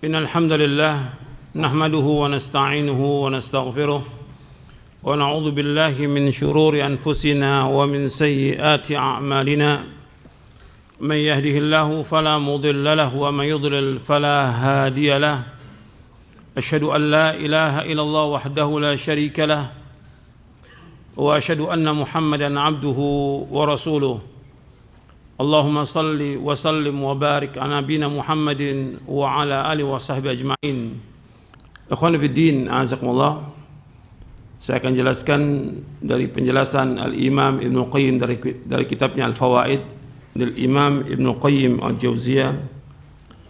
إن الحمد لله نحمده ونستعينه ونستغفره ونعوذ بالله من شرور أنفسنا ومن سيئات أعمالنا من يهده الله فلا مضل له ومن يضلل فلا هادي له أشهد أن لا إله إلا الله وحده لا شريك له وأشهد أن محمدا عبده ورسوله اللهم صل وسلم وبارك على نبينا محمد وعلى آله وصحبه أجمعين. Ikhwan fiddin, azakumullah. Saya akan jelaskan dari penjelasan Al-Imam Ibnu Qayyim dari kitabnya Al-Fawaid dari Imam Ibnu Qayyim Al-Jauziyah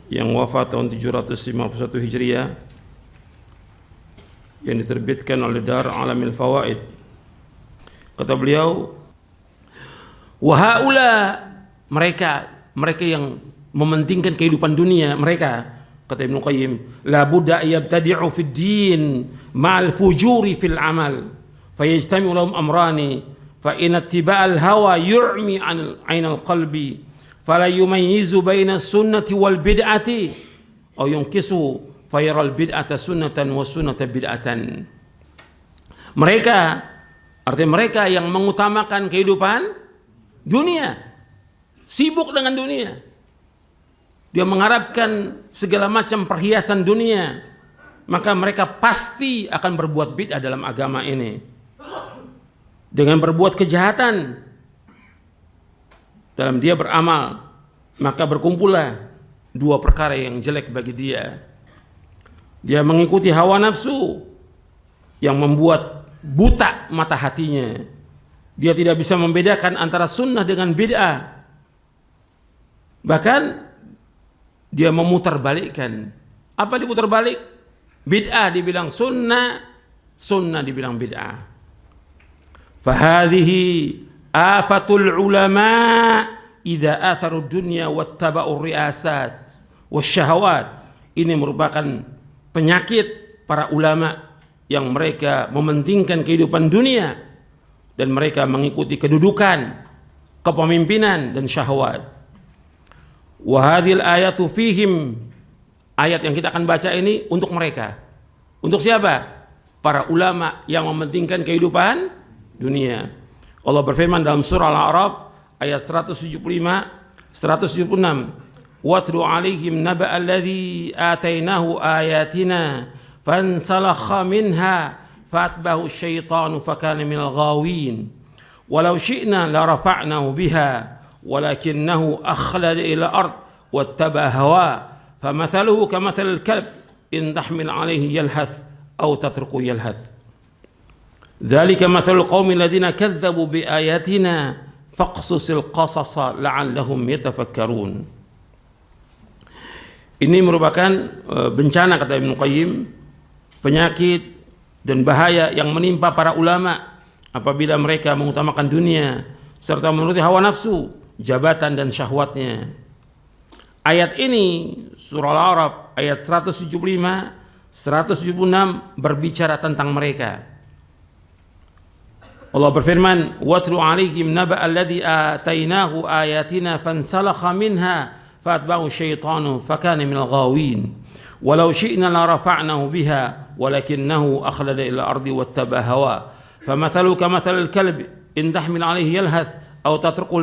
yang wafat tahun 751 Hijriah yang diterbitkan oleh Dar Alamil Fawaid. Kata beliau, wa haula, mereka yang mementingkan kehidupan dunia, mereka, kata Ibnu Qayyim, la budda yabtadi'u fid din ma'al fujuri fil amal fayajtami'u lahum amrani fa in ittiba'al hawa yu'mi 'ainal qalbi fala yumayyizu baina sunnati wal bid'ati aw yunqisu fayaral bid'ata sunnatan wa sunnata bid'atan. Mereka, artinya mereka yang mengutamakan kehidupan dunia, sibuk dengan dunia. Dia mengharapkan segala macam perhiasan dunia, maka mereka pasti akan berbuat bid'ah dalam agama ini. Dengan berbuat kejahatan dalam dia beramal, maka berkumpullah dua perkara yang jelek bagi dia. Dia mengikuti hawa nafsu yang membuat buta mata hatinya. Dia tidak bisa membedakan antara sunnah dengan bid'ah. Bahkan dia memutarbalikkan. Apa diputar balik? Bid'ah dibilang sunnah, sunnah dibilang bid'ah. Fahadhihi afatul ulama idza atharu dunya wattaba'u riasat wasyahawat. Ini merupakan penyakit para ulama yang mereka mementingkan kehidupan dunia dan mereka mengikuti kedudukan, kepemimpinan dan syahwat. Wa hadhil ayatu fihim, ayat yang kita akan baca ini untuk mereka. Untuk siapa? Para ulama yang mementingkan kehidupan dunia. Allah berfirman dalam surah Al-A'raf ayat 175, 176, watlu alaihim naba alladhi atainahu ayatina fansalakha minha fatbahu syaitanu fakana minal ghawin walau syi'na la rafa'nahu biha ولكنه أخلد إلى الأرض واتبع هواه فمثله كمثل الكلب إن تحمل عليه يلهث أو تتركه يلهث ذلك مثل القوم الذين كذبوا بآياتنا فاقصص القصص لعلهم يتفكرون. Ini merupakan bencana, kata Ibnu Qayyim, penyakit dan bahaya yang menimpa para ulama apabila mereka mengutamakan dunia serta menuruti hawa nafsu, jabatan dan syahwatnya. Ayat ini surah Al-A'raf ayat 175, 176 berbicara tentang mereka. Allah berfirman, watlu alaihim naba alladhi atainahu ayatina fansalakha minha fatba'u syaitanu fakana minal ghawin walau syi'na la rafa'nahu biha walakinnahu akhlada ila ardi wattaba hawa famathalu kamathal kalbi in tahmil alaihi yalhath aw tatruku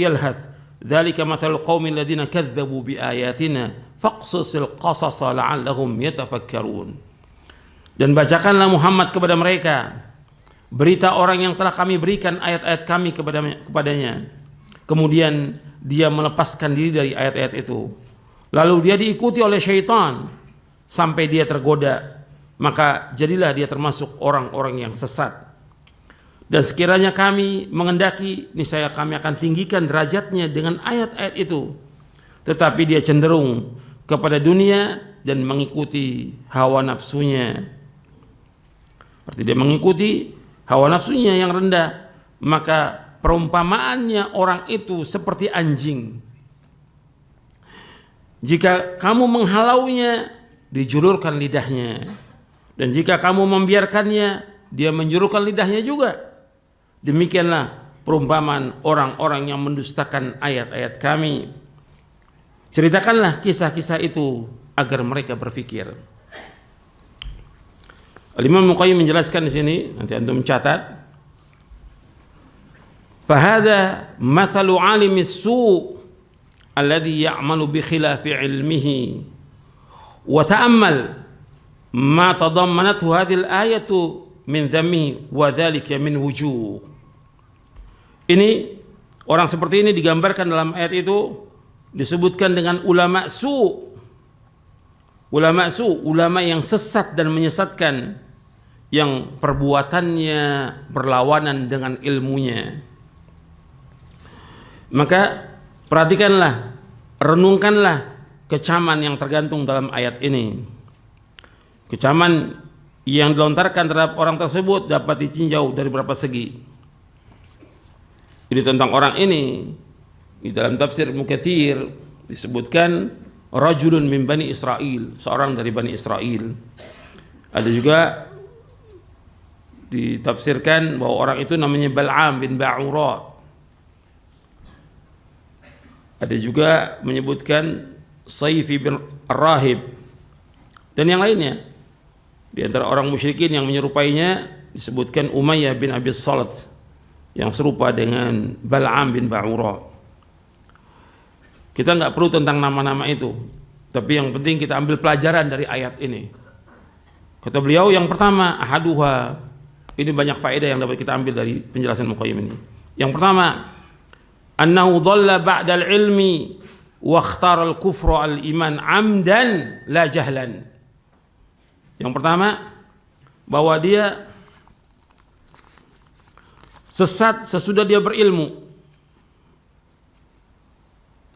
yalhath dzalika mathalul qaumil ladzina kadzdzabu biayatina faqsusil qasasa la'allahum yatafakkarun. Dan bacakanlah Muhammad kepada mereka berita orang yang telah kami berikan ayat-ayat kami kepadanya, kemudian dia melepaskan diri dari ayat-ayat itu, lalu dia diikuti oleh syaitan sampai dia tergoda, maka jadilah dia termasuk orang-orang yang sesat. Dan sekiranya kami mengendaki, niscaya kami akan tinggikan derajatnya dengan ayat-ayat itu. Tetapi dia cenderung kepada dunia dan mengikuti hawa nafsunya. Artinya dia mengikuti hawa nafsunya yang rendah. Maka perumpamaannya orang itu seperti anjing. Jika kamu menghalaunya, dijulurkan lidahnya. Dan jika kamu membiarkannya, dia menjulurkan lidahnya juga. Demikianlah perumpamaan orang-orang yang mendustakan ayat-ayat kami. ceritakanlah kisah-kisah itu agar mereka berpikir. Al-Imam Muqayyim menjelaskan di sini, nanti antum catat. Fahada mathalu alimis su' alladhi ya'malu bi khilafi ilmihi wa ta'ammal ma tadammanathu hadhihi al-ayatu min dhammi wa dhalika min wujuh. Ini orang seperti ini digambarkan dalam ayat itu, disebutkan dengan ulama su'. Ulama su', ulama yang sesat dan menyesatkan, yang perbuatannya berlawanan dengan ilmunya. Maka perhatikanlah, renungkanlah kecaman yang tergantung dalam ayat ini. Kecaman yang dilontarkan terhadap orang tersebut dapat ditinjau dari beberapa segi. Ini tentang orang ini, di dalam tafsir Ibnu Katsir disebutkan rajulun min bani Israil, seorang dari bani Israil. Ada juga ditafsirkan bahwa orang itu namanya Bal'am bin Ba'ura. Ada juga menyebutkan Sayfi bin Rahib dan yang lainnya. Di antara orang musyrikin yang menyerupainya disebutkan Umayyah bin Abi Salt yang serupa dengan Bal'am bin Ba'ura. Kita nggak perlu tentang nama-nama itu, tapi yang penting kita ambil pelajaran dari ayat ini. Kata beliau, yang pertama, ahaduha, ini banyak faedah yang dapat kita ambil dari penjelasan Muqayyim ini. Yang pertama, annahu dhalla ba'dal ilmi wa ikhtara al-kufra al-iman amdan la jahlan. Yang pertama, bahwa dia sesat sesudah dia berilmu.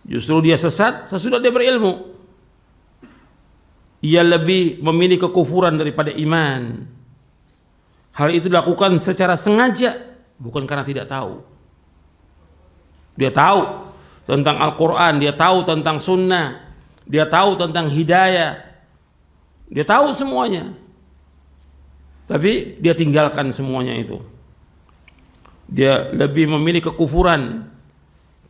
Justru dia sesat sesudah dia berilmu. Ia lebih memilih kekufuran daripada iman. Hal itu dilakukan secara sengaja, bukan karena tidak tahu. Dia tahu tentang Al-Quran, dia tahu tentang sunnah, dia tahu tentang hidayah, dia tahu semuanya. Tapi dia tinggalkan semuanya itu. Dia lebih memilih kekufuran,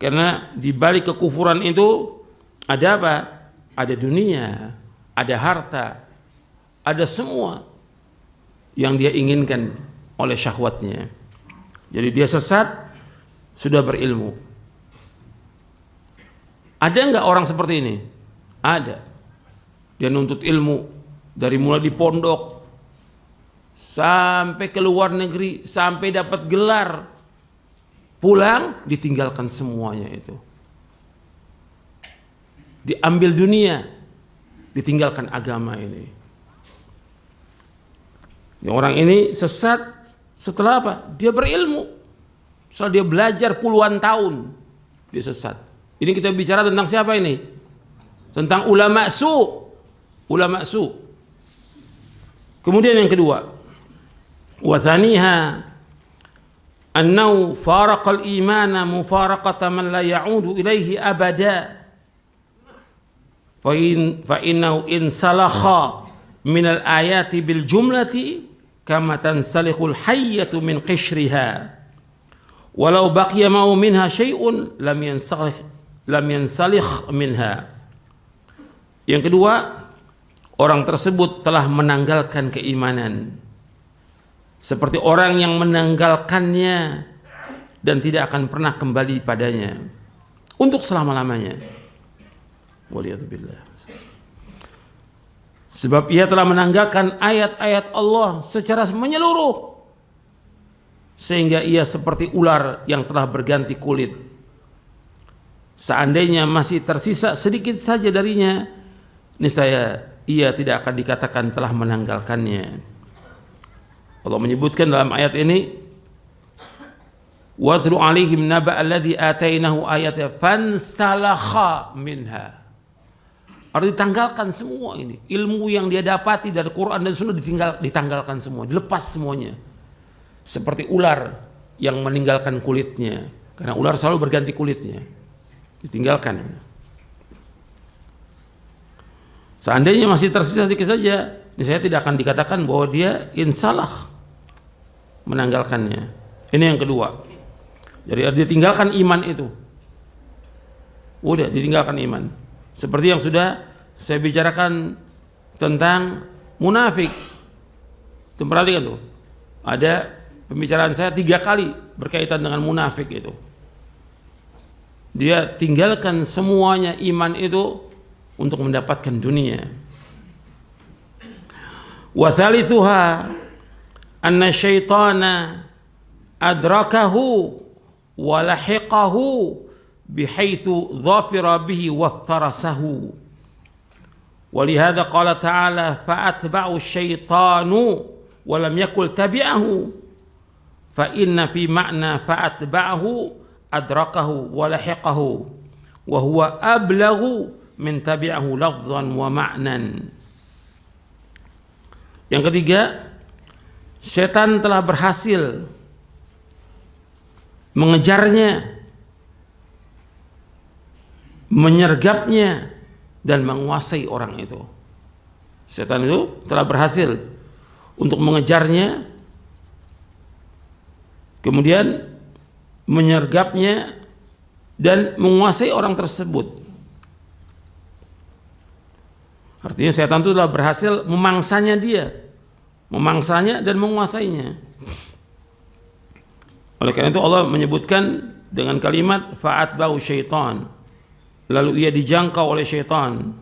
karena di balik kekufuran itu ada apa? Ada dunia, ada harta, ada semua yang dia inginkan oleh syahwatnya. Jadi dia sesat sudah berilmu. Ada enggak orang seperti ini? Ada. Dia nuntut ilmu dari mulai di pondok sampai ke luar negeri, sampai dapat gelar, pulang ditinggalkan semuanya itu. Diambil dunia, ditinggalkan agama ini. Orang ini sesat setelah apa? Dia berilmu. Setelah dia belajar puluhan tahun, dia sesat. Ini kita bicara tentang siapa ini? Tentang ulama su. Ulama su. Kemudian yang kedua, wa thaniha annahu faraqal imana mufaraqata man la ya'udu ilaihi abada. Fa innahu in salakha min al-ayati bil jumlati kama tansalikhul hayyatu min qishriha walau baqiya ma'u minha syai'un lam yansalikh minha. Yang kedua, orang tersebut telah menanggalkan keimanan seperti orang yang menanggalkannya dan tidak akan pernah kembali padanya untuk selama-lamanya. Waliyadzubillah. Sebab ia telah menanggalkan ayat-ayat Allah secara menyeluruh, sehingga ia seperti ular yang telah berganti kulit. Seandainya masih tersisa sedikit saja darinya, niscaya ia tidak akan dikatakan telah menanggalkannya. Allah menyebutkan dalam ayat ini, watlu alaihim naba alladhi atainahu ayatnya fansalakha minha. Harus ditanggalkan semua ini. Ilmu yang dia dapati dari Quran dan Sunnah ditanggalkan semua, dilepas semuanya. Seperti ular yang meninggalkan kulitnya, karena ular selalu berganti kulitnya, ditinggalkan. Seandainya masih tersisa sedikit saja, saya tidak akan dikatakan bahwa dia insalah, menanggalkannya. Ini yang kedua. Jadi dia tinggalkan iman itu. Udah ditinggalkan iman. Seperti yang sudah saya bicarakan tentang munafik. Itu perhatikan tuh. Ada pembicaraan saya 3 kali berkaitan dengan munafik itu. Dia tinggalkan semuanya iman itu untuk mendapatkan dunia. Wa thalithuha anna syaitana adrakahu wa lahiqahu bihaitsu dhafira bihi waftarasahu. Walihada qala ta'ala fa'atba'u syaitanu wa lam yakul tabi'ahu fa inna fi ma'na fa'atba'ahu adrakahu wa lahiqahu wa huwa ablaghu min tabi'ahu lafzan wa ma'nan. Yang ketiga, setan telah berhasil mengejarnya, menyergapnya dan menguasai orang itu. Setan itu telah berhasil untuk mengejarnya, kemudian menyergapnya dan menguasai orang tersebut. Artinya setan itu telah berhasil memangsanya dia, memangsanya dan menguasainya. Oleh karena itu Allah menyebutkan dengan kalimat fa'atba'u syaitan, lalu ia dijangkau oleh syaitan.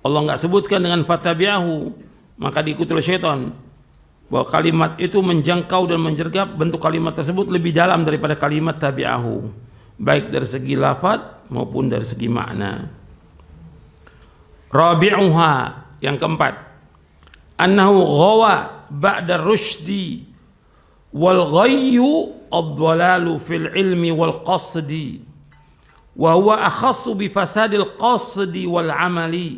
Allah enggak sebutkan dengan fatabi'ahu, maka diikuti oleh syaitan. Bahwa kalimat itu menjangkau dan menjergap, bentuk kalimat tersebut lebih dalam daripada kalimat tabi'ahu, baik dari segi lafaz maupun dari segi makna. Rabi'uha, yang keempat, annahu ghawa ba'da rusydi wal ghayyu ad-dhalalu fil ilmi wal qasdi wa huwa akhassu bi fasadil qasdi wal amali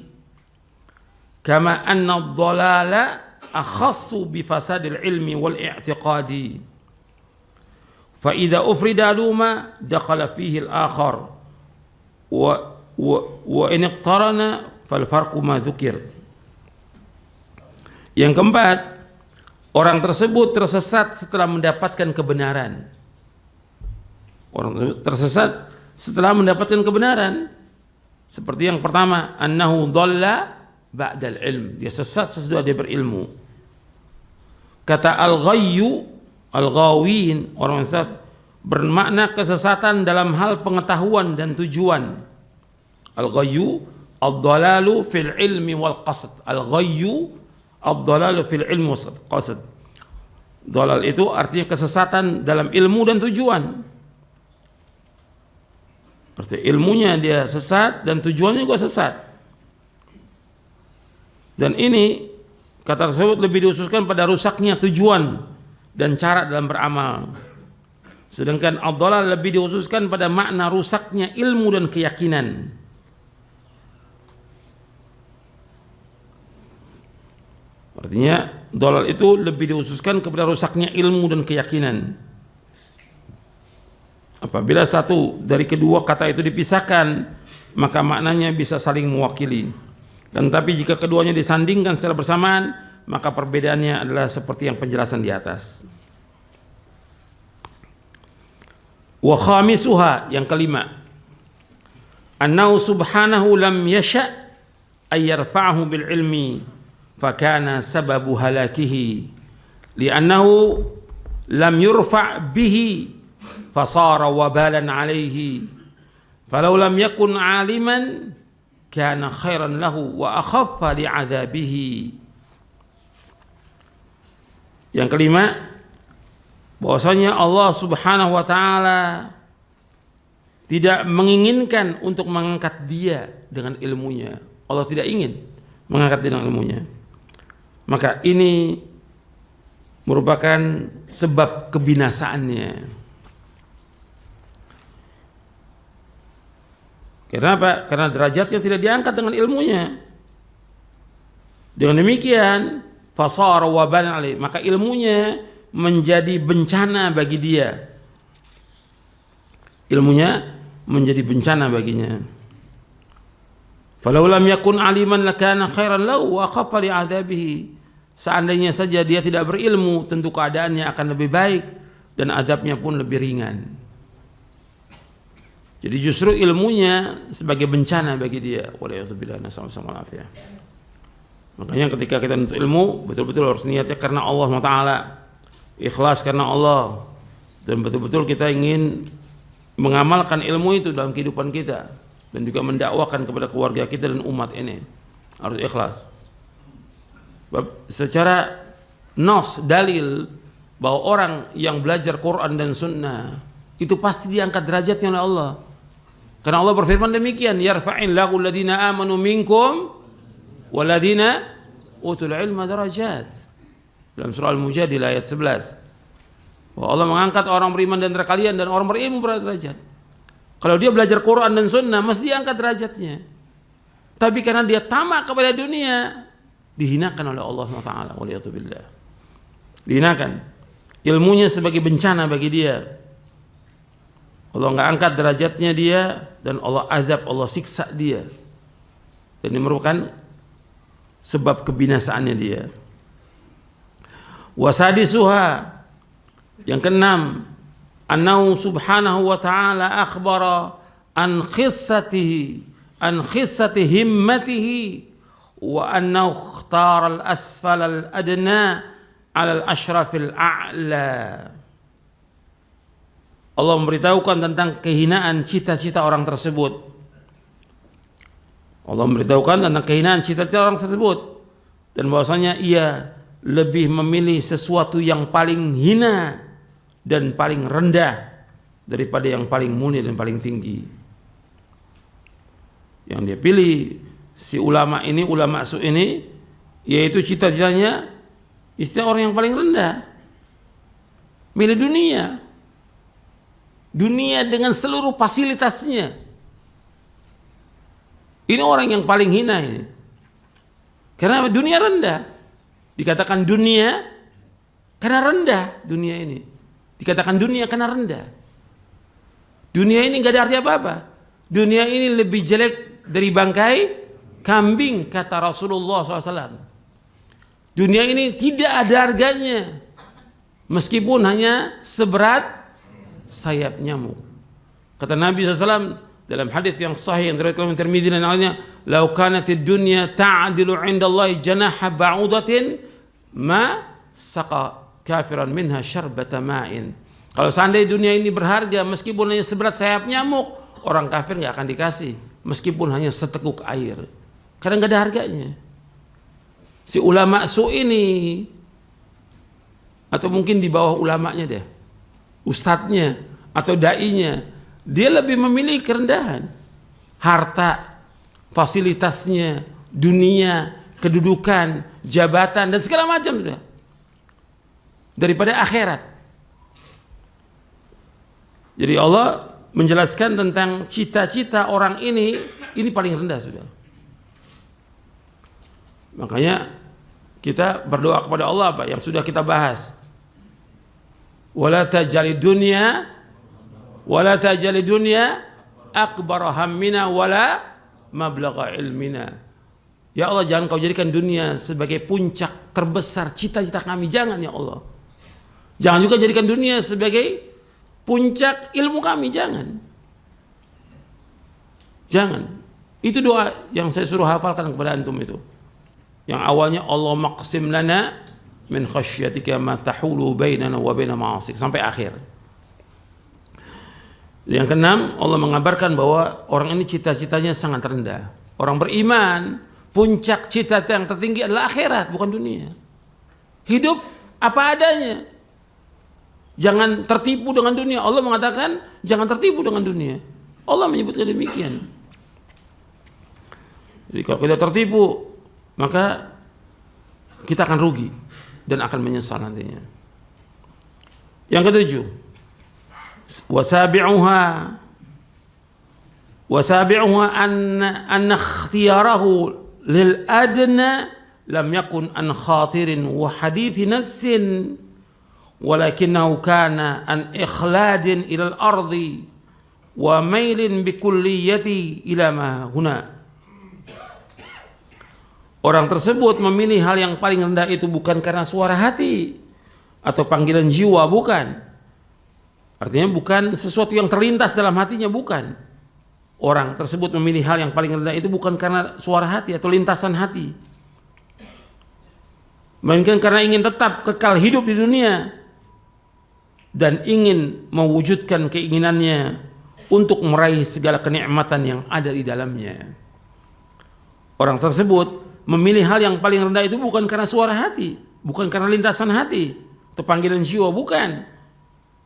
kama anna ad-dhalala akhassu bi fasadil ilmi wal i'tiqadi fa idza ufrida luma dakhala fihi al-akhar wa in iqtarana fal farqu ma dzukir. Yang keempat, orang tersebut tersesat setelah mendapatkan kebenaran. Orang tersesat setelah mendapatkan kebenaran. Seperti yang pertama, annahu dhalla ba'dal ilm. Dia sesat sesudah dia berilmu. Kata al-ghayyu, al-ghawin, orang sesat bermakna kesesatan dalam hal pengetahuan dan tujuan. Al-ghayyu ad-dhalalu fil ilmi wal qasd. Al-ghayyu ad-dhalalu fil ilmi wal qasd. Dhalal itu artinya kesesatan dalam ilmu dan tujuan. Artinya ilmunya dia sesat dan tujuannya juga sesat. Dan ini kata tersebut lebih dihususkan pada rusaknya tujuan dan cara dalam beramal. Sedangkan ad-dhalal lebih dihususkan pada makna rusaknya ilmu dan keyakinan. Artinya dhalal itu lebih dihususkan kepada rusaknya ilmu dan keyakinan. Apabila satu dari kedua kata itu dipisahkan, maka maknanya bisa saling mewakili. Dan tapi jika keduanya disandingkan secara bersamaan, maka perbedaannya adalah seperti yang penjelasan di atas. Wa khamisuha, yang kelima, annahu subhanahu lam yasha' ay yarfa'ahu bil ilmi fakana sababu halakihi li'annahu lam yurfa' bihi fasara wabalan alaihi falau lam yakun aliman kana khairan lahu wa akhaffa li'adzabihi. Yang kelima, bahwasanya Allah Subhanahu wa taala tidak menginginkan untuk mengangkat dia dengan ilmunya. Allah tidak ingin mengangkat dia dengan ilmunya. Maka ini merupakan sebab kebinasaannya. Kenapa? Karena derajatnya tidak diangkat dengan ilmunya. Dengan demikian, fasara wabalan alaih, maka ilmunya menjadi bencana bagi dia. Ilmunya menjadi bencana baginya. Falau lam yakun aliman lakana khairan lahu wa akhaffa li'adzabihi. Seandainya saja dia tidak berilmu, tentu keadaannya akan lebih baik dan adabnya pun lebih ringan. Jadi justru ilmunya sebagai bencana bagi dia. Waliyadzubillah, nasallallahu alaihi. Makanya ketika kita menuntut ilmu, betul-betul harus niatnya karena Allah SWT, ikhlas karena Allah, dan betul-betul kita ingin mengamalkan ilmu itu dalam kehidupan kita, dan juga mendakwakan kepada keluarga kita dan umat ini. Harus ikhlas. Secara nos, dalil bahwa orang yang belajar Quran dan Sunnah itu pasti diangkat derajatnya oleh Allah. Karena Allah berfirman demikian, yarfa'illahu alladhina amanu minkum waladina utul ilma darajat. Dalam surah Al-Mujadilah ayat 11. Bahwa Allah mengangkat orang beriman dan antara kalian dan orang berilmu berderajat. Kalau dia belajar Quran dan Sunnah mesti diangkat derajatnya. Tapi karena dia tamak kepada dunia, dihinakan oleh Allah SWT. Waliyadzubillah. Dihinakan. Ilmunya sebagai bencana bagi dia. Allah nggak angkat derajatnya dia, dan Allah azab, Allah siksa dia. Dan ini merupakan sebab kebinasaannya dia. Wasadisuha, yang keenam, annahu subhanahu wa ta'ala akhbara an khissati himmatihi wa annahu ikhtara al-asfal al-adna ala al-ashrafil a'la. Allah memberitahukan tentang kehinaan cita-cita orang tersebut. Allah memberitahukan tentang kehinaan cita-cita orang tersebut, dan bahwasanya ia lebih memilih sesuatu yang paling hina dan paling rendah daripada yang paling mulia dan paling tinggi. Yang dia pilih si ulama ini, ulama su ini, yaitu cita-citanya istilah orang yang paling rendah, milih dunia dengan seluruh fasilitasnya. Ini orang yang paling hina ini. Karena dunia rendah. Dikatakan dunia karena rendah dunia ini. Dikatakan dunia karena rendah. Dunia ini gak ada arti apa-apa. Dunia ini lebih jelek dari bangkai kambing, kata Rasulullah SAW. Dunia ini tidak ada harganya, meskipun hanya seberat sayap nyamuk. Kata Nabi SAW dalam hadis yang sahih yang diriwayatkan oleh Tirmidzi dan lainnya, "Lau kanatid dunya ta'dilu 'indallahi janaha ba'udatin ma saqa kafiran minha syarbata ma'in." Kalau seandainya dunia ini berharga meskipun hanya seberat sayap nyamuk, orang kafir enggak akan dikasih meskipun hanya seteguk air. Karena enggak ada harganya. Si ulama su ini, atau mungkin di bawah ulamanya deh, ustadznya atau dai-nya, dia lebih memilih kerendahan, harta, fasilitasnya, dunia, kedudukan, jabatan, dan segala macam sudah, daripada akhirat. Jadi Allah menjelaskan tentang cita-cita orang ini paling rendah sudah. Makanya kita berdoa kepada Allah apa yang sudah kita bahas. Wala taj'alid dunya akbar hammina wala mablagha ilmina. Ya Allah, jangan kau jadikan dunia sebagai puncak terbesar cita-cita kami. Jangan ya Allah. Jangan juga jadikan dunia sebagai puncak ilmu kami. Jangan. Itu doa yang saya suruh hafalkan kepada antum itu. Yang awalnya Allah maqsim lana min khasyatika ma tahulu bainana wa baina ma'asik, sampai akhir. Yang keenam, Allah mengabarkan bahwa orang ini cita-citanya sangat rendah. Orang beriman, puncak cita-cita yang tertinggi adalah akhirat, bukan dunia. Hidup apa adanya. Jangan tertipu dengan dunia. Allah mengatakan jangan tertipu dengan dunia. Allah menyebutkan demikian. Jadi kalau kita tertipu, maka kita akan rugi dan akan menyesal nantinya. Yang ketujuh, wasabi'uha anna ikhtiyarahu lil adna lam yakun an khatirin wa hadithi nafsin walakinahu kana an ikhladin ila al-ardi wa mailin bikulliyati ila ma huna. Orang tersebut memilih hal yang paling rendah itu bukan karena suara hati atau panggilan jiwa, bukan. Artinya bukan sesuatu yang terlintas dalam hatinya, bukan. orang tersebut memilih hal yang paling rendah itu bukan karena suara hati atau lintasan hati, melainkan karena ingin tetap kekal hidup di dunia dan ingin mewujudkan keinginannya untuk meraih segala kenikmatan yang ada di dalamnya. Orang tersebut memilih hal yang paling rendah itu bukan karena suara hati, bukan karena lintasan hati atau panggilan jiwa, bukan,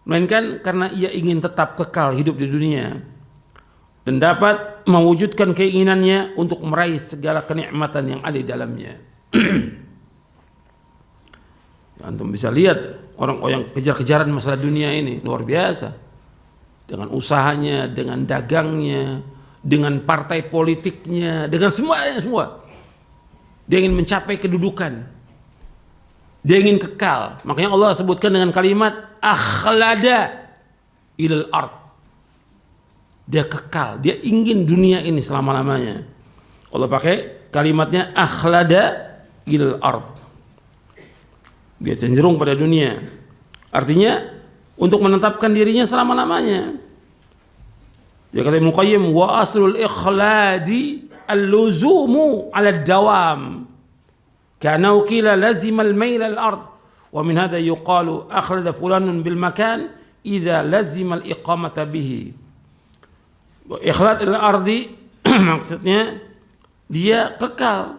melainkan karena ia ingin tetap kekal hidup di dunia dan dapat mewujudkan keinginannya untuk meraih segala kenikmatan yang ada di dalamnya. Antum bisa lihat orang yang kejar-kejaran masalah dunia ini luar biasa, dengan usahanya, dengan dagangnya, dengan partai politiknya, dengan semua. Dia ingin mencapai kedudukan, dia ingin kekal. Makanya Allah sebutkan dengan kalimat akhlada ilal ard. Dia kekal, dia ingin dunia ini selama-lamanya. Allah pakai kalimatnya akhlada ilal ard. Dia cenderung pada dunia. Artinya untuk menetapkan dirinya selama-lamanya. Dia kata Ibnu Qayyim, wa aslul ikhladi al-luzumu 'ala ad-dawam. Kana qila lazima al-mail al-ard. Wa min hadha yuqalu akhlada fulanun bil makan idza lazima al-iqamata bihi. Ikhlad al-ardi maksudnya dia kekal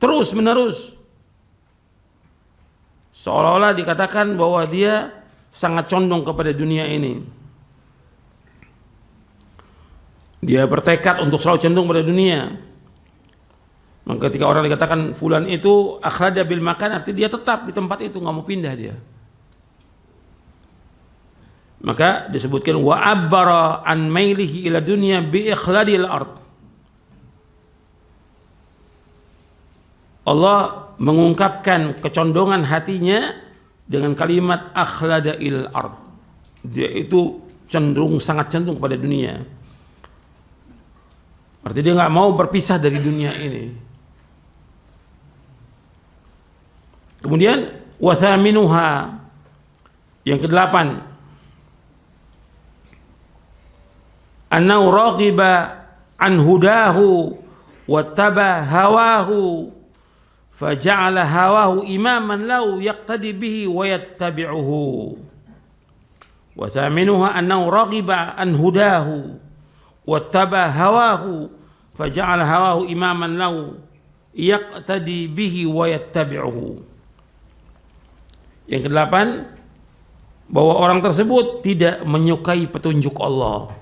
terus menerus, seolah-olah dikatakan bahwa dia sangat condong kepada dunia ini. Dia bertekad untuk selalu condong pada dunia. Maka ketika orang dikatakan fulan itu akhlada bil makan, artinya dia tetap di tempat itu, nggak mau pindah dia. Maka disebutkan wa abbara an mailihi ila dunya bi ikhladil ard. Allah mengungkapkan kecondongan hatinya dengan kalimat akhlada il ard. Dia itu sangat cenderung pada dunia. Artinya dia nggak mau berpisah dari dunia ini. Kemudian wathaminuha, yang kedelapan, annahu raqiba an hudahu wattaba hawahu faja'ala hawahu imaman lahu yaqtadi bihi wa yattabi'uhu. Wa thaminuha annahu raghiba an hudahu wattaba hawahu faja'ala hawahu imaman lahu yaqtadi bihi wa yattabi'uhu. Yang kedelapan, bahwa orang tersebut tidak menyukai petunjuk Allah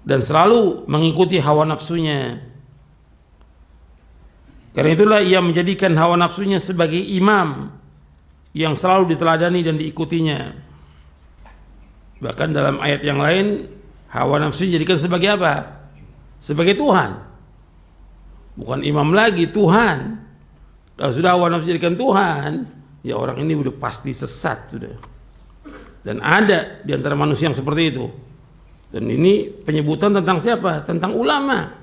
dan selalu mengikuti hawa nafsunya. Karena itulah ia menjadikan hawa nafsunya sebagai imam yang selalu diteladani dan diikutinya. Bahkan dalam ayat yang lain, hawa nafsu dijadikan sebagai apa? Sebagai Tuhan. Bukan imam lagi, Tuhan. Kalau sudah hawa nafsu dijadikan Tuhan, ya orang ini udah pasti sesat sudah. Dan ada di antara manusia yang seperti itu. Dan ini penyebutan tentang siapa? Tentang ulama.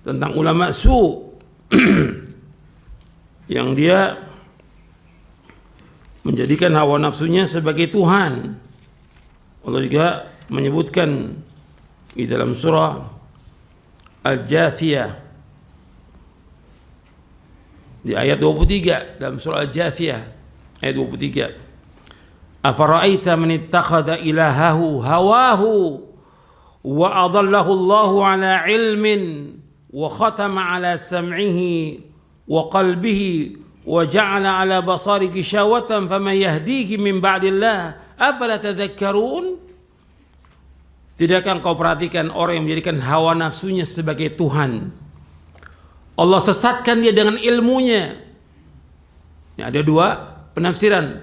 Tentang ulama yang dia menjadikan hawa nafsunya sebagai Tuhan. Allah juga menyebutkan di dalam surah Al-Jathiyah di ayat 23, dalam surah Al-Jathiyah ayat 23, afara'aita man ittakhadha ilahahu hawahu wa adallahu Allahu ala ilmin wa khatama ala sam'ihi wa qalbihi wa ja'ala ala basari gishawatan faman yahdihi min ba'dillah afala tadhakkarun. Tidakkah engkau perhatikan orang yang menjadikan hawa nafsunya sebagai Tuhan? Allah sesatkan dia dengan ilmunya. Ini ada dua penafsiran.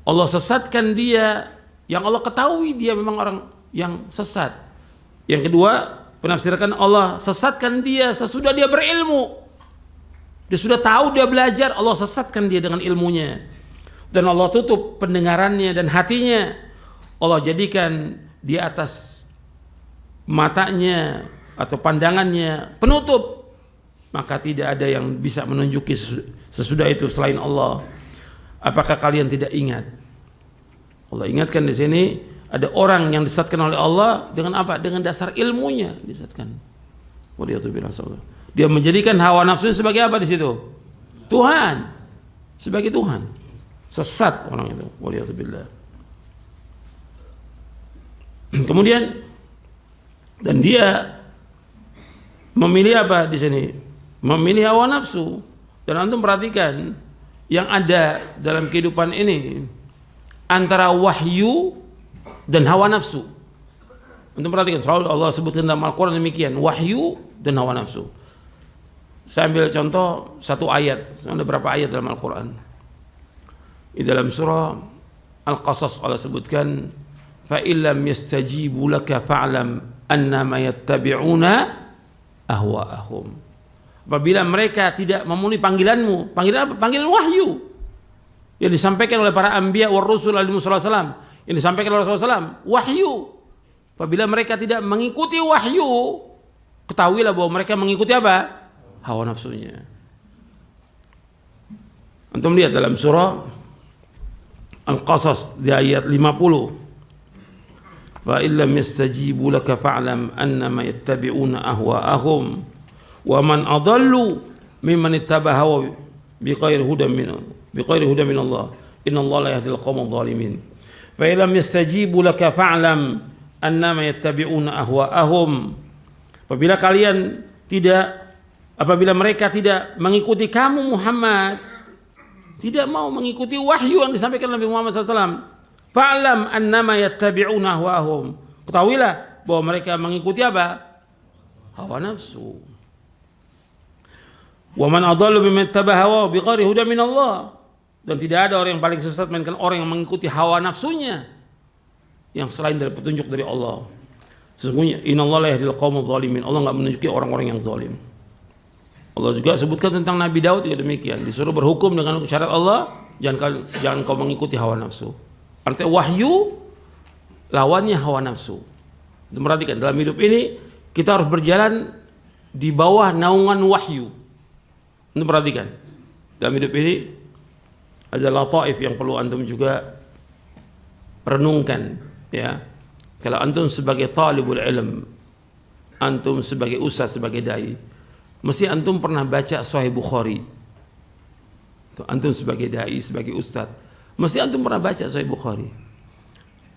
Allah sesatkan dia, yang Allah ketahui dia memang orang yang sesat. Yang kedua, penafsirkan Allah sesatkan dia sesudah dia berilmu. Dia sudah tahu, dia belajar, Allah sesatkan dia dengan ilmunya. Dan Allah tutup pendengarannya dan hatinya. Allah jadikan di atas matanya atau pandangannya penutup. Maka tidak ada yang bisa menunjuki sesudah itu selain Allah. Apakah kalian tidak ingat? Allah ingatkan di sini, Ada orang yang disesatkan oleh Allah dengan apa? Dengan dasar ilmunya disesatkan. Dia menjadikan hawa nafsunya sebagai apa di situ? Tuhan. Sebagai Tuhan. Sesat orang itu. Waliyatubillah. Kemudian dan dia memilih apa di sini? Memilih hawa nafsu. Dan antum perhatikan yang ada dalam kehidupan ini antara wahyu dan hawa nafsu. Antum perhatikan selalu Allah sebutkan dalam Al-Quran demikian, wahyu dan hawa nafsu. Saya ambil contoh satu ayat, ada berapa ayat dalam Al-Quran. Di dalam surah Al-Qasas Allah sebutkan, fa illam yastajibu laka fa'lam annama yattabi'una ahwa'ahum. Apabila mereka tidak memenuhi panggilanmu, panggilan apa? Panggilan wahyu yang disampaikan oleh para anbiya war rusul alaihi wasallam, yang disampaikan oleh Rasulullah SAW, wahyu. Apabila mereka tidak mengikuti wahyu, ketahuilah bahwa mereka mengikuti apa? Hawa nafsunya. Antum lihat dalam surah Al-Qasas di ayat 50. Fa illam yastajibu laka fa'lam annama yattabi'una ahwa'ahum wa man adallu mimman ittaba'a hawa biqairi hudan min Allah. Innallaha la yahdil qawmal zalimin. Fa illam yastajibu laka fa'lam annama yattabi'una ahwa'ahum. Apabila mereka tidak mengikuti kamu Muhammad, tidak mau mengikuti wahyu yang disampaikan Nabi Muhammad SAW, fa'lam annama yattabi'una ahwa'ahum. Ketahuilah bahwa mereka mengikuti apa? Hawa nafsu. Wa man adallu mimman ittaba'a hawa bighairi hudan min Allah. Dan tidak ada orang yang paling sesat melainkan orang yang mengikuti hawa nafsunya yang selain dari petunjuk dari Allah. Sesungguhnya innallaha la yahdil qaumal zalimin. Allah enggak menunjuki orang-orang yang zalim. Allah juga sebutkan tentang Nabi Daud juga demikian, disuruh berhukum dengan syarat Allah, jangan kau mengikuti hawa nafsu. Artinya wahyu lawannya hawa nafsu. Perhatikan dalam hidup ini kita harus berjalan di bawah naungan wahyu. Perhatikan dalam hidup ini ada lataif yang perlu antum juga renungkan, ya. Kalau antum sebagai talibul ilm, antum sebagai ustaz, sebagai dai, mesti antum pernah baca Sahih Bukhari. Antum sebagai dai, sebagai ustaz, mesti antum pernah baca Sahih Bukhari.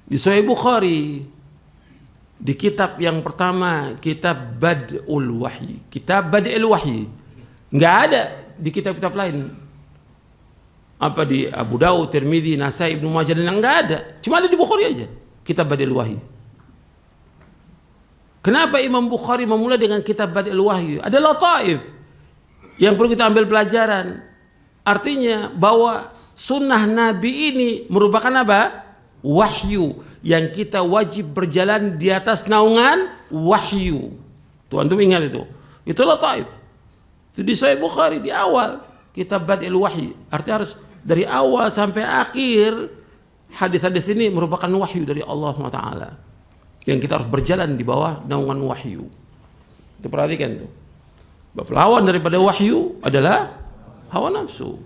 Di Sahih Bukhari, di kitab yang pertama, kitab Bad'ul Wahyi, kitab Bad'ul Wahyi, nggak ada di kitab-kitab lain. Apa di Abu Daud, Tirmidzi, Nasai, Ibnu Majah, dan nggak ada. Cuma ada di Bukhari aja, kitab Bad'ul Wahyi. Kenapa Imam Bukhari memulai dengan kitab Bad'ul Wahyi? Ada lataif yang perlu kita ambil pelajaran. Artinya bahwa sunnah Nabi ini merupakan apa? Wahyu yang kita wajib berjalan di atas naungan wahyu. Tuh antum ingat itu. Itu lataif. Itu di Sahih Bukhari di awal kitab Bad'ul Wahyi. Artinya harus dari awal sampai akhir hadis-hadis ini merupakan wahyu dari Allah SWT. Yang kita harus berjalan di bawah naungan wahyu. Itu perhatikan tuh. Lawan daripada wahyu adalah hawa nafsu.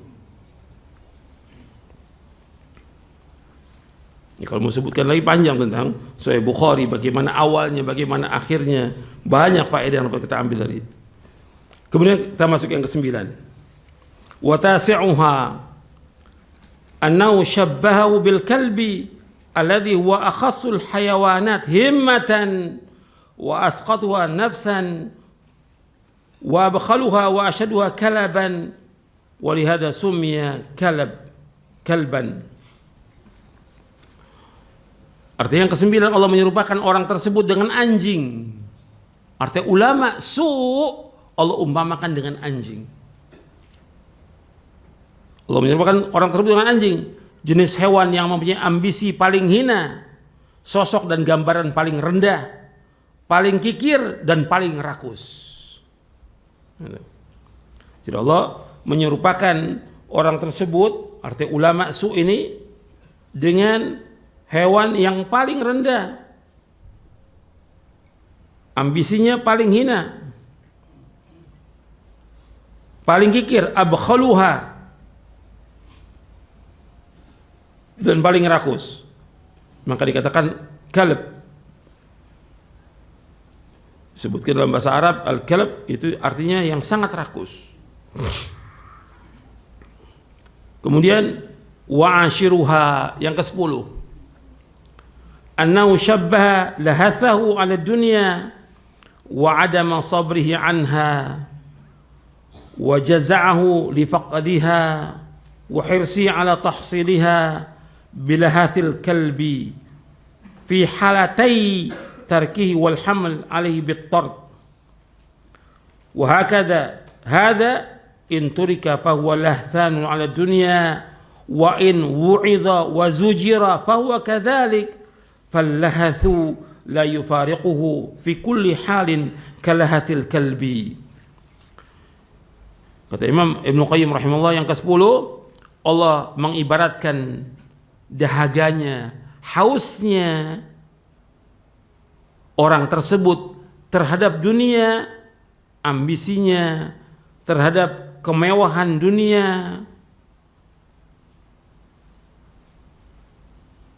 Ya, kalau mau sebutkan lagi panjang tentang Sahih Bukhari, bagaimana awalnya, bagaimana akhirnya, banyak faedah yang dapat kita ambil dari. Kemudian kita masuk yang ke-9. Wa tasi'uha annahu syabbahu bil kalbi alladhi huwa akhassul hayawanat himmatan wa asqatuha nafsan wa abkhaluha wa ashaduha kalaban wa lihada summiya kalban. Artinya yang ke-9, Allah menyerupakan orang tersebut dengan anjing. Artinya ulama Allah umpamakan dengan anjing. Allah menyerupakan orang tersebut dengan anjing, jenis hewan yang mempunyai ambisi paling hina, sosok dan gambaran paling rendah, paling kikir dan paling rakus. Jadi Allah menyerupakan orang tersebut, artinya ulama ini, dengan hewan yang paling rendah, ambisinya paling hina, paling kikir, abkhaluha, dan paling rakus. Maka dikatakan kalb. Sebutkan dalam bahasa Arab al-kalb itu artinya yang sangat rakus. Kemudian wa'ashiruha yang ke-10, annahu syabbaha lahathahu 'ala dunya wa 'adama sabrihi 'anha wa jaza'ahu li faqdiha wa hirsi 'ala tahsiliha bilahathil kalbi fi halatai tarkihi wal haml 'alaihi bit-tard wa hakadha hadha in turika fahuwa lahthanun 'ala dunya wa in wu'idha wa zujira fahuwa kadhalik fallahathu la yufariquhu fi kulli halin kalahatil kalbi. Kata Imam Ibnu Qayyim rahimahullah yang ke-10, Allah mengibaratkan dahaganya, hausnya orang tersebut terhadap dunia, ambisinya terhadap kemewahan dunia,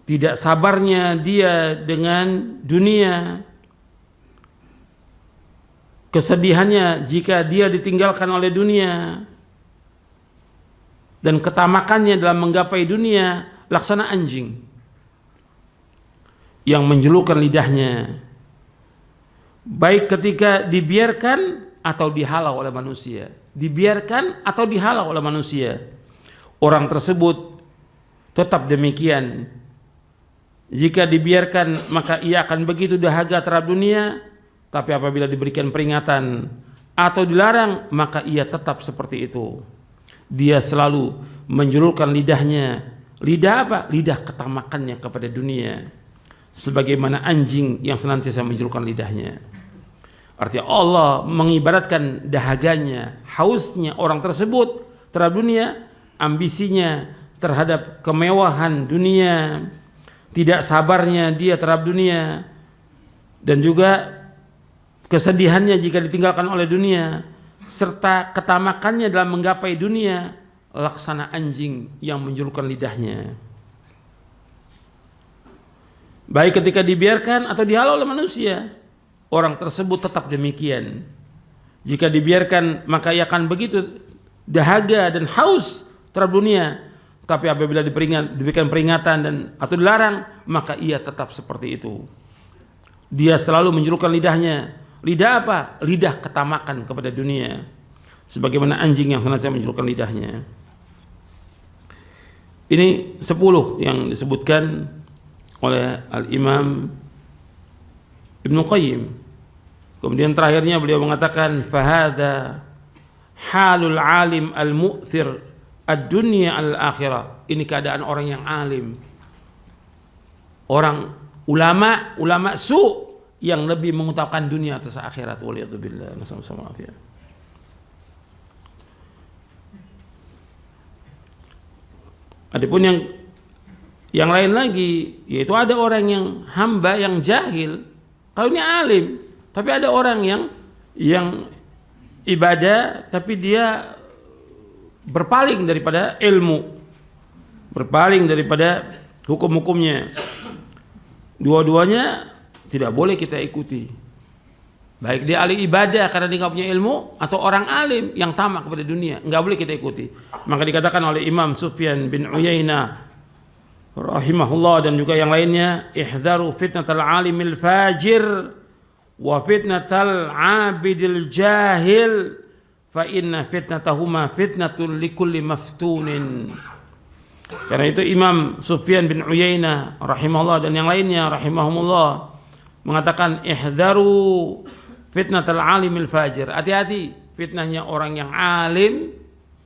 tidak sabarnya dia dengan dunia, kesedihannya jika dia ditinggalkan oleh dunia, dan ketamakannya dalam menggapai dunia laksana anjing yang menjelukkan lidahnya, baik ketika dibiarkan atau dihalau oleh manusia. Dibiarkan atau dihalau oleh manusia, orang tersebut tetap demikian. Jika dibiarkan maka ia akan begitu dahaga terhadap dunia, tapi apabila diberikan peringatan atau dilarang maka ia tetap seperti itu. Dia selalu menjulurkan lidahnya. Lidah apa? Lidah ketamakannya kepada dunia, sebagaimana anjing yang senantiasa menjulurkan lidahnya. Artinya Allah mengibaratkan dahaganya, hausnya orang tersebut terhadap dunia, ambisinya terhadap kemewahan dunia, tidak sabarnya dia terhadap dunia, dan juga kesedihannya jika ditinggalkan oleh dunia, serta ketamakannya dalam menggapai dunia laksana anjing yang menjulurkan lidahnya, baik ketika dibiarkan atau dihalau oleh manusia. Orang tersebut tetap demikian. Jika dibiarkan maka ia akan begitu dahaga dan haus terhadap dunia, tapi apabila diberikan peringatan dan atau dilarang maka ia tetap seperti itu. Dia selalu menjulurkan lidahnya. Lidah apa? Lidah ketamakan kepada dunia, sebagaimana anjing yang senantiasa menjulurkan lidahnya. Ini 10 yang disebutkan oleh Al-Imam Ibnu Qayyim. Kemudian terakhirnya beliau mengatakan fahadha halul alim al-mu'thir ad-dunya al-akhirah. Ini keadaan orang yang alim, orang ulama su yang lebih mengutamakan dunia atas akhirat. Waliyadzubillah. Nasallallahu alaihi wasallam. Adapun yang lain lagi, yaitu ada orang yang hamba yang jahil. Kalau ini alim, tapi ada orang yang ibadah tapi dia berpaling daripada ilmu, berpaling daripada hukum-hukumnya. Dua-duanya tidak boleh kita ikuti. Baik dia ahli ibadah karena dia nggak punya ilmu, atau orang alim yang tamak kepada dunia, nggak boleh kita ikuti. Maka dikatakan oleh Imam Sufyan bin Uyainah rahimahullah dan juga yang lainnya, ihdharu fitnatal alimil fajir wa fitnatal abidil jahil fa inna fitnatahuma fitnatun likulli maftunin. Karena itu Imam Sufyan bin Uyainah rahimahullah dan yang lainnya rahimahumullah mengatakan ihdharu fitnatal alimil fajir. Hati-hati fitnahnya orang yang alim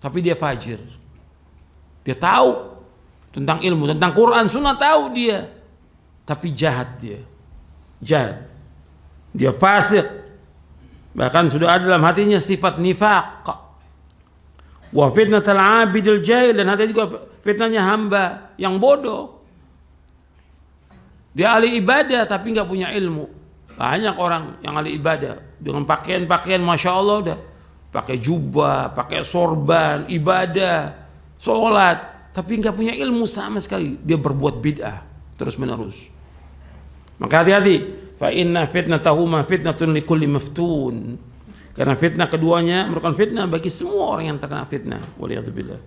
tapi dia fajir. Dia tahu tentang ilmu, tentang Quran, Sunnah tahu dia, tapi jahat dia, jahat, dia fasik, bahkan sudah ada dalam hatinya sifat nifaq. Wa fitnatul abidil jahil, dan ada juga fitnahnya hamba yang bodoh. Dia ahli ibadah tapi nggak punya ilmu. Banyak orang yang ahli ibadah dengan pakaian masya Allah, udah pakai jubah, pakai sorban, ibadah, sholat, tapi nggak punya ilmu sama sekali. Dia berbuat bid'ah terus menerus. Maka hati-hati, fa inna fitnatahuma fitnatun likulli maftun. Karena fitnah keduanya merupakan fitnah bagi semua orang yang terkena fitnah. Waliyadzubillah.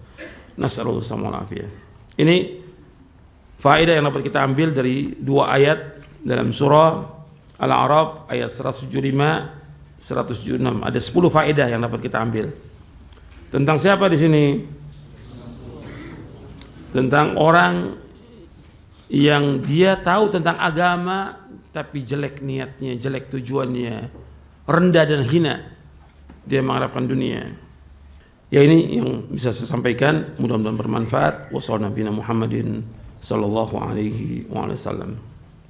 Nas'alullah sallallahu alaihi. Ini faedah yang dapat kita ambil dari dua ayat dalam surah Al-A'raf ayat 175, 176. Ada 10 faedah yang dapat kita ambil. Tentang siapa di sini? Tentang orang yang dia tahu tentang agama tapi jelek niatnya, jelek tujuannya, rendah dan hina. Dia mengharapkan dunia. Ya, ini yang bisa saya sampaikan, mudah-mudahan bermanfaat. Wassallallahu Muhammadin sallallahu alaihi wasallam.